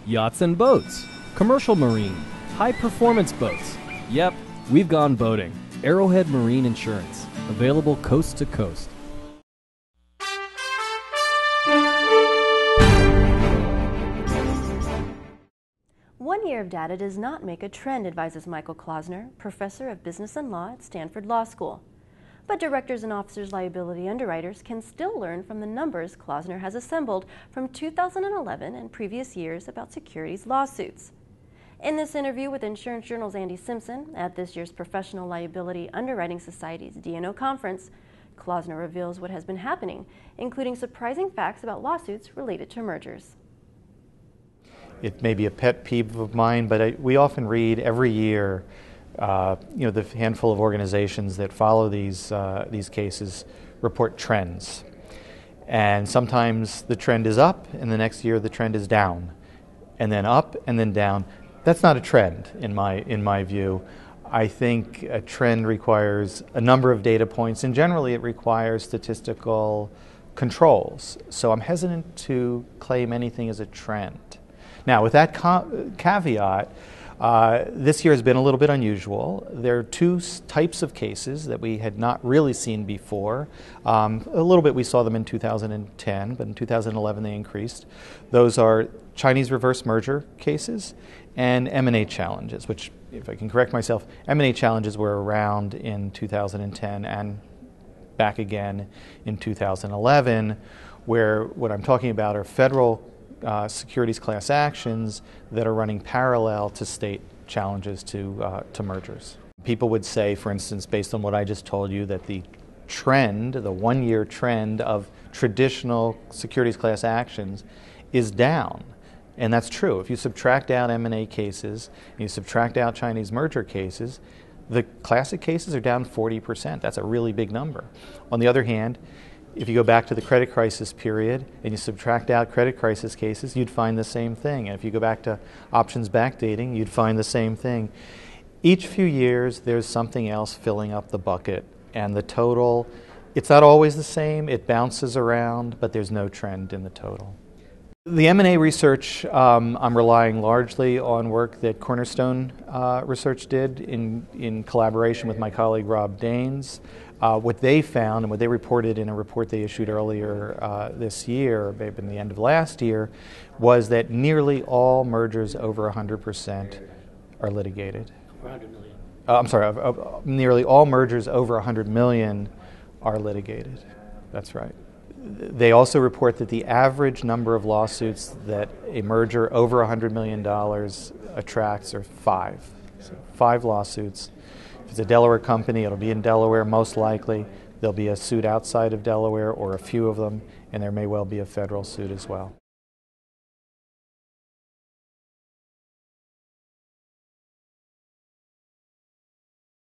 Yachts and boats, commercial marine, high-performance boats. Yep, we've gone boating. Arrowhead Marine Insurance, available coast to coast. One year of data does not make a trend, advises Michael Klausner, professor of business and law at Stanford Law School. But directors and officers liability underwriters can still learn from the numbers Klausner has assembled from 2011 and previous years about securities lawsuits. In this interview with Insurance Journal's Andy Simpson at this year's Professional Liability Underwriting Society's D&O conference, Klausner reveals what has been happening, including surprising facts about lawsuits related to mergers. It may be a pet peeve of mine, but we often read every year, the handful of organizations that follow these cases report trends. And sometimes the trend is up, and the next year the trend is down, and then up, and then down. That's not a trend in my view. I think a trend requires a number of data points, and generally it requires statistical controls. So I'm hesitant to claim anything as a trend. Now, with that caveat, this year has been a little bit unusual. There are two types of cases that we had not really seen before. A little bit we saw them in 2010, but in 2011 they increased. Those are Chinese reverse merger cases and M&A challenges, which, if I can correct myself, M&A challenges were around in 2010 and back again in 2011, where what I'm talking about are federal securities class actions that are running parallel to state challenges to mergers. People would say, for instance, based on what I just told you, that the trend, the one-year trend of traditional securities class actions is down. And that's true. If you subtract out M&A cases, and you subtract out Chinese merger cases, the classic cases are down 40%. That's a really big number. On the other hand, if you go back to the credit crisis period and you subtract out credit crisis cases, you'd find the same thing. And if you go back to options backdating, you'd find the same thing. Each few years, there's something else filling up the bucket. And the total, it's not always the same. It bounces around, but there's no trend in the total. The M&A research, I'm relying largely on work that Cornerstone Research did in collaboration with my colleague Rob Daines. What they found and what they reported in a report they issued earlier this year, maybe in the end of last year, was that nearly all mergers over 100% are litigated. 100 million. Nearly all mergers over 100 million are litigated. That's right. They also report that the average number of lawsuits that a merger over $100 million attracts are 5. So 5 lawsuits. If it's a Delaware company, it'll be in Delaware most likely. There'll be a suit outside of Delaware or a few of them, and there may well be a federal suit as well.